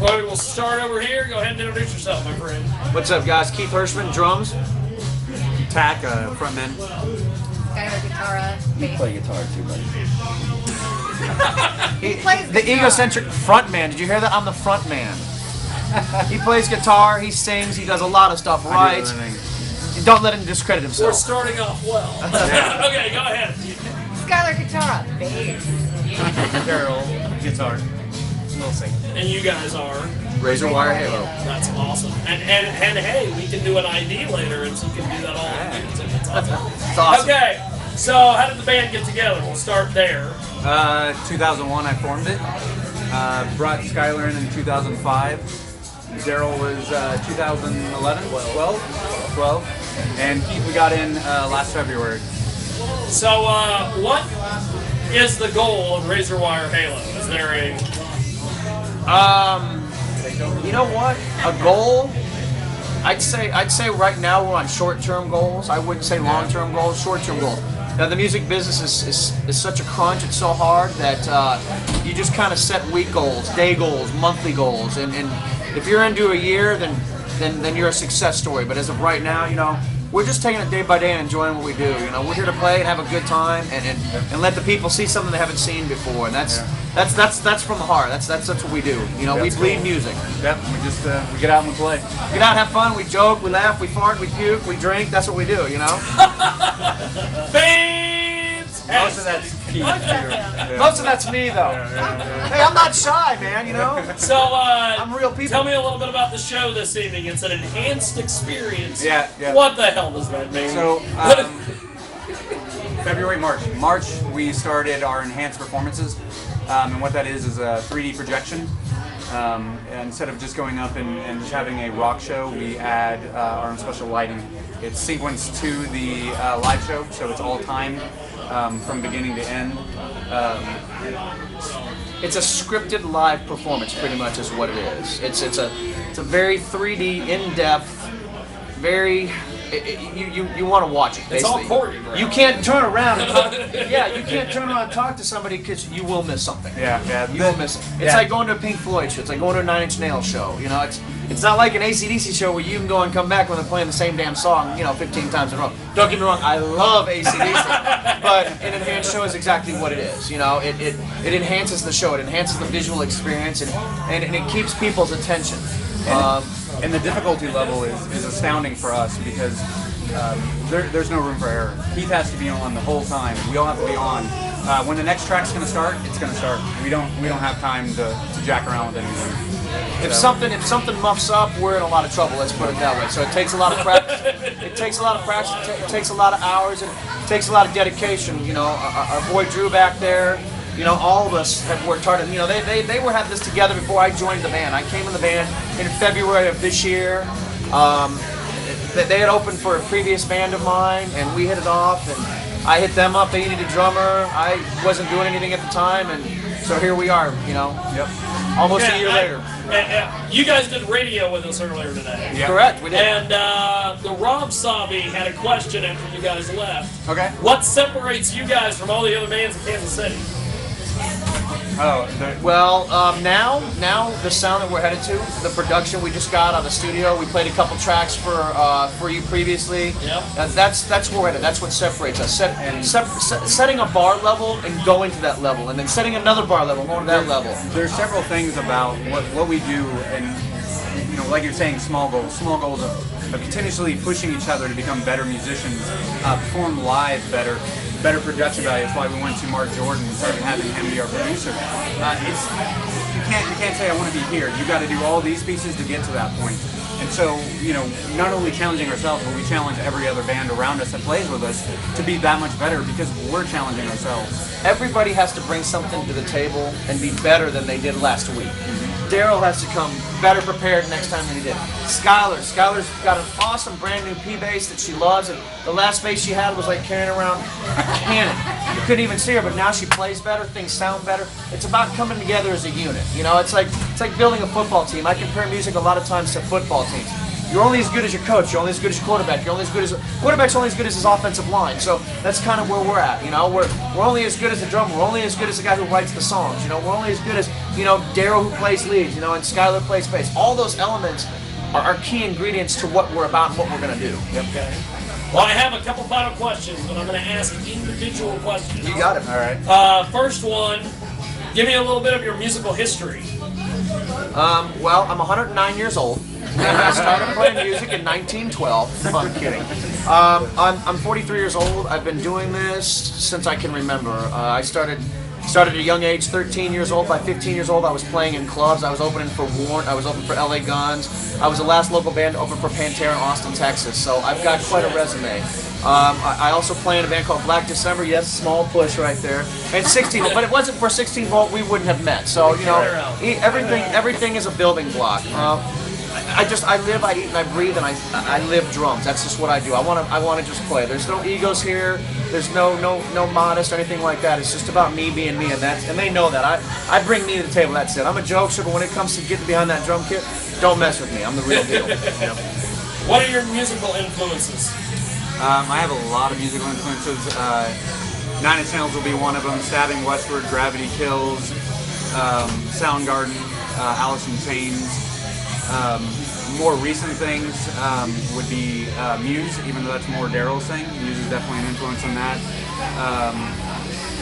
Well, we'll start over here. Go ahead and introduce yourself, my friend. What's up, guys? Keith Hirschman, drums. Tack, frontman. Skylar guitar, You play guitar too, buddy. The egocentric frontman. Did you hear that? I'm the frontman. He plays guitar, he sings, he does a lot of stuff right. Don't let him discredit We're himself. starting off well. Okay, go ahead. Skylar guitar, bass. Daryl, guitar. We'll sing. And you guys are. Razor Wire Halo. That's awesome. And hey, we can do an ID later, and so you can do that all. That's awesome. It's awesome. Okay, so how did the band get together? We'll start there. 2001 I formed it. Brought Skylar in 2005. Daryl was 2011, 12. And Keith we got in last February. So, what is the goal of Razor Wire Halo? Is there a... You know what? A goal? I'd say right now we're on short-term goals. I wouldn't say long-term goals, short-term goals. Now the music business is such a crunch, it's so hard that you just kind of set week goals, day goals, monthly goals, and if you're into a year, then you're a success story. But as of right now, you know, we're just taking it day by day and enjoying what we do. You know, we're here to play and have a good time and let the people see something they haven't seen before. And that's from the heart. That's what we do. You know, we bleed music. Yep, we just we get out and we play. We get out, have fun, we joke, we laugh, we fart, we puke, we drink. That's what we do. You know. Most of that's Keith. Most of that's me though. Hey, I'm not shy, man. You know. So, I'm real people. Tell me a little bit about the show this evening. It's an enhanced experience. Yeah. What the hell does that mean? So, February, March, we started our enhanced performances, and what that is a 3D projection. And instead of just going up and having a rock show, we add our own special lighting. It's sequenced to the live show, so it's all timed from beginning to end. It's a scripted live performance, pretty much, is what it is. It's a very 3D, in-depth, very. You want to watch it. Basically. It's all choreographed. You can't turn around and talk. Yeah, you can't turn around and talk to somebody because you will miss something. Yeah. You will miss it. It's like going to a Pink Floyd show. It's like going to a Nine Inch Nails show. You know, it's not like an AC/DC show where you can go and come back when they're playing the same damn song, 15 times in a row. Don't get me wrong, I love AC/DC, but an enhanced show is exactly what it is. You know, it enhances the show. It enhances the visual experience, and it keeps people's attention. And the difficulty level is astounding for us because there's no room for error. Keith has to be on the whole time. We all have to be on. When the next track's going to start, it's going to start. We don't have time to jack around with anything. If something muffs up, we're in a lot of trouble. Let's put it that way. So it takes a lot of practice. It takes a lot of practice. It takes a lot of hours, and it takes a lot of dedication. You know, our boy Drew back there. You know, all of us have worked hard. You know, they had this together before I joined the band. I came in the band in February of this year. They had opened for a previous band of mine, and we hit it off. And I hit them up. They needed a drummer. I wasn't doing anything at the time, and so here we are. You know, almost a year later. You guys did radio with us earlier today. Yep. Correct, we did. And the Rob Sabi had a question after you guys left. Okay. What separates you guys from all the other bands in Kansas City? Now the sound that we're headed to, the production we just got out of the studio. We played a couple tracks for you previously. Yep. That's where we're headed. That's what separates us. Setting a bar level and going to that level, and then setting another bar level, going to that level. There's several things about what we do, and like you're saying, small goals of continuously pushing each other to become better musicians, perform live better production value. That's why we went to Mark Jordan and started having him be our producer. You can't say I want to be here. You got to do all these pieces to get to that point. And so, not only challenging ourselves, but we challenge every other band around us that plays with us to be that much better because we're challenging ourselves. Everybody has to bring something to the table and be better than they did last week. Daryl has to come better prepared next time than he did. Skylar's got an awesome brand new P bass that she loves, and the last bass she had was like carrying around a cannon. You couldn't even see her, but now she plays better, things sound better. It's about coming together as a unit. It's like building a football team. I compare music a lot of times to football teams. you're only as good as your coach. You're only as good as your quarterback. Quarterback's only as good as his offensive line. So that's kind of where we're at. You know, we're only as good as the drummer. We're only as good as the guy who writes the songs. You know, we're only as good as Daryl who plays leads. You know, and Skylar plays bass. All those elements are key ingredients to what we're about and what we're gonna do. Okay. Well, I have a couple final questions, but I'm going to ask individual questions. You got it. All right. First one, give me a little bit of your musical history. Well, I'm 109 years old. And I started playing music in 1912. I'm kidding. I'm 43 years old. I've been doing this since I can remember. I started at a young age, 13 years old. By 15 years old, I was playing in clubs. I was opening for Warrant. I was opening for LA Guns. I was the last local band to open for Pantera in Austin, Texas. So I've got quite a resume. I also play in a band called Black December. Yes, small push right there. And 16, but it wasn't for 16 volt, we wouldn't have met. So everything is a building block. I live, I eat, and I breathe, and I live drums. That's just what I do. I want to just play. There's no egos here. There's no modest or anything like that. It's just about me being me, and they know that. I bring me to the table. That's it. I'm a jokester, but when it comes to getting behind that drum kit, don't mess with me. I'm the real deal. What are your musical influences? I have a lot of musical influences. Nine Inch Nails will be one of them. Stabbing Westward, Gravity Kills, Soundgarden, Alice in Chains. More recent things would be Muse, even though that's more Daryl's thing. Muse is definitely an influence on that.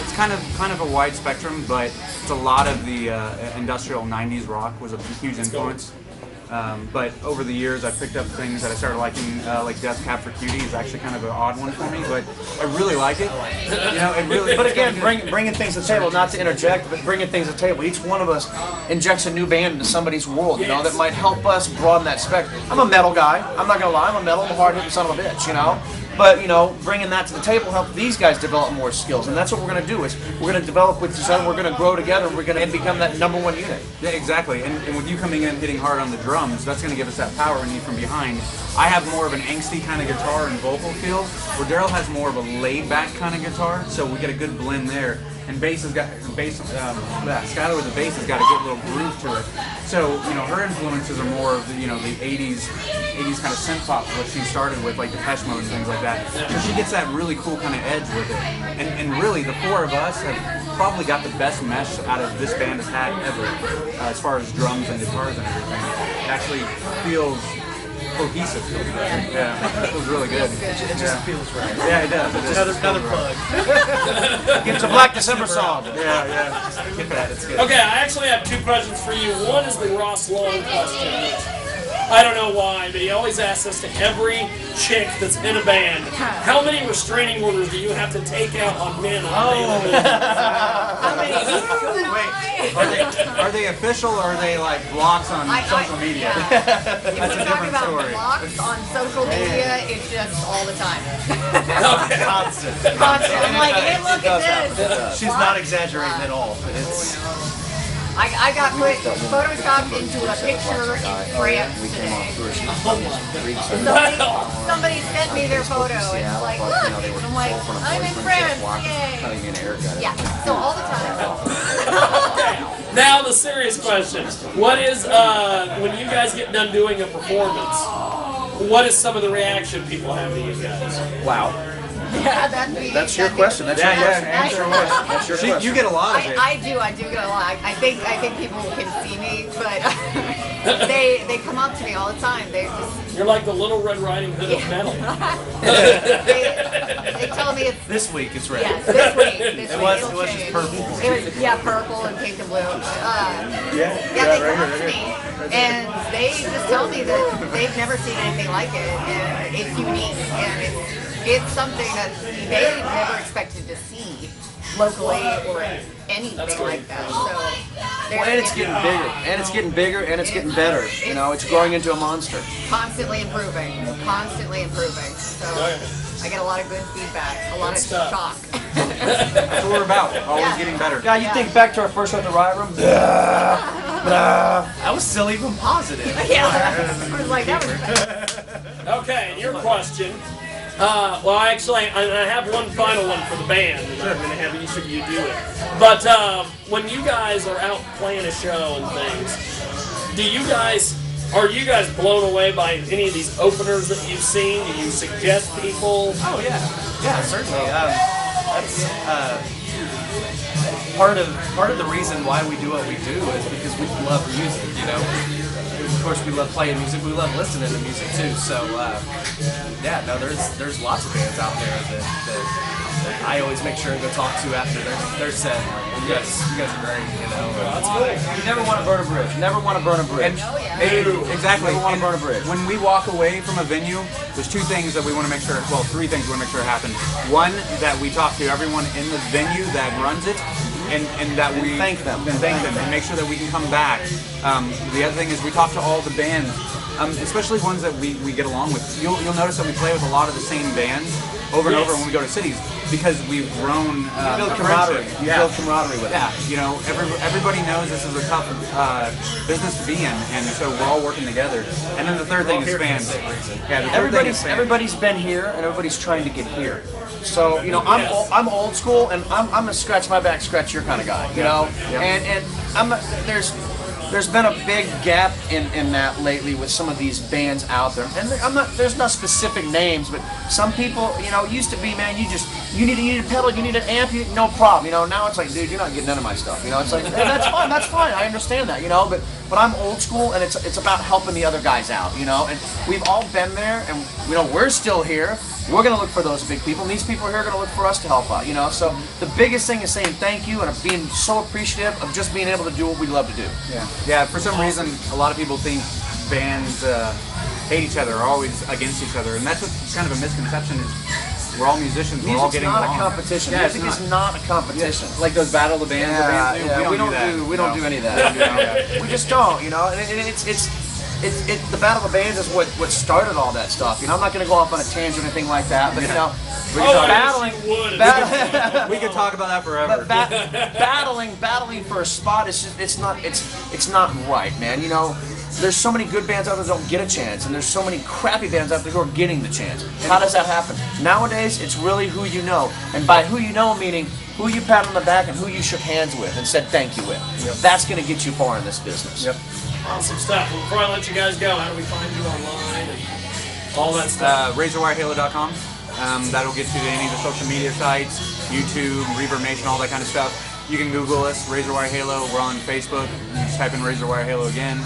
It's kind of a wide spectrum, but it's a lot of the industrial '90s rock was a huge influence. But over the years, I've picked up things that I started liking, like Death Cab for Cutie is actually kind of an odd one for me, but I really like it. You know, it really. But again, bringing things to the table, not to interject, but bringing things to the table. Each one of us injects a new band into somebody's world, you know, that might help us broaden that spectrum. I'm a metal guy. I'm not gonna lie. I'm a hard-hitting son of a bitch, you know. But bringing that to the table help these guys develop more skills, and that's what we're going to do. Is we're going to develop with each other. We're going to grow together. We're going to become that #1 unit. Yeah, exactly. And with you coming in and hitting hard on the drums, that's going to give us that power we need from behind. I have more of an angsty kind of guitar and vocal feel, where Daryl has more of a laid-back kind of guitar. So we get a good blend there. And Skylar with the bass has got a good little groove to it. So her influences are more of the the '80s kind of synth pop, what she started with, like Depeche Mode and things like that. So she gets that really cool kind of edge with it. And really, the four of us have probably got the best mesh out of this band has had ever, as far as drums and guitars and everything. It actually feels cohesive. Yeah, it feels really good. It just feels right. Yeah, it does. Another plug. It's a Black December song. Yeah. Get that. It's good. Okay, I actually have two questions for you. One is the Ross Long question. I don't know why, but he always asks us to every chick that's in a band, how many restraining orders do you have to take out on men on a daily basis? How many? Wait, are they official or are they like blocks on social media? Yeah. If That's we a talk different about story. blocks on social media, it's just all the time. Okay. Constant. Constant. I'm like, hey, look at this. She's not exaggerating at all, but it's. I got photoshopped into a picture in France today. Somebody sent me their photo and it's like, look. I'm like, I'm in France. Yay. Yeah. So all the time. Now the serious question. What is, when you guys get done doing a performance, what is some of the reaction people have to you guys? Wow. Yeah, That's your question. That's your question. Answer away. That's your question. You get a lot of it. I do get a lot. I think people can see me, but they come up to me all the time. They just You're like the Little Red Riding Hood of metal. they tell me it's This week it's red. yes, this week. It was it'll just change. purple. It was purple and pink and blue. They come up to me and they just tell me that they've never seen anything like it, and it's unique, and it's something that they never expected to see locally or anything like that. So And it's getting bigger, and it's getting bigger, and it's getting better. It's growing into a monster. constantly improving. So I get a lot of good feedback, a lot of stuff. shock. That's what we're about. Always Yeah. getting better. God, you think back to our first show at the Riot Room? I was still even positive. Yeah, I was like, that was Okay, and your question. Well, actually, I have one final one for the band, and I'm going to have each of you do it. But when you guys are out playing a show and things, do you guys Are you guys blown away by any of these openers that you've seen? Do you suggest people? Oh yeah, certainly. That's part of the reason why we do what we do is because we love music. You know, of course we love playing music. We love listening to music too. So yeah, no, there's lots of bands out there that I always make sure to go talk to after their set. You guys are great. You know, That's cool. You never want to burn a bridge. Never want to burn a bridge. Exactly. Never want And to burn a bridge. when we walk away from a venue, there's two things that we want to make sure, well, three things we want to make sure happen. One, that we talk to everyone in the venue that runs it, and that we thank them. and thank them, and make sure that we can come back. The other thing is we talk to all the bands, especially ones that we get along with. You'll notice that we play with a lot of the same bands over and over when we go to cities because we've grown You build a camaraderie. friendship. You build camaraderie with Yeah, you know, everybody knows this is a tough business to be in, and so we're all working together. And then the third thing is fans. Yeah, the third thing is fans. Everybody's been here, and everybody's trying to get here. So you know, I'm old school, and I'm a scratch my back, scratch your kind of guy. You know, and there's been a big gap in that lately with some of these bands out there, and there's not specific names, but some people, you know, used to be, man, you need a pedal, you need an amp, no problem, you know. Now it's like, dude, you're not getting none of my stuff, you know. It's like, hey, that's fine, I understand that, you know, but I'm old school, and it's about helping the other guys out, you know, and we've all been there, and you know, we're still here. We're going to look for those big people, and these people here are going to look for us to help out, you know. So the biggest thing is saying thank you and of being so appreciative of just being able to do what we love to do. Yeah. For some reason, a lot of people think bands hate each other, are always against each other, and that's what kind of a misconception is. We're all musicians. We're all Music's getting not along. a competition. Yeah, Music is not a competition. Like those battle of the bands. that bands do. We don't do any of that. We just don't, you know. And the Battle of the Bands is what started all that stuff. You know, I'm not going to go off on a tangent or anything like that, but you know, We could talk about that forever. battling for a spot is just it's not right, man. You know, there's so many good bands out there that don't get a chance, and there's so many crappy bands out there who are getting the chance. How does that happen? Nowadays, it's really who you know, and by who you know, meaning who you pat on the back and who you shook hands with and said thank you with. That's going to get you far in this business. Awesome stuff. Well, before I let you guys go, how do we find you online and all that stuff? RazorWireHalo.com. That'll get you to any of the social media sites, YouTube, Reverb Nation, all that kind of stuff. You can Google us, Razorwire Halo. We're on Facebook. You just type in Razorwire Halo again.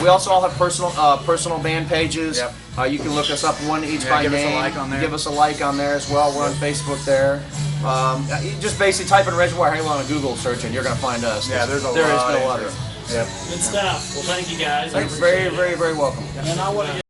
We also all have personal band pages. You can look us up one each by give name. us a like on there. Give us a like on there as well. We're on Facebook there. You just basically type in Reservoir Halo on a Google search and you're going to find us. Yeah, there's a there lot is of no other. Yep. Good stuff. Well, thank you guys. Thanks, very, very, very welcome. And I want to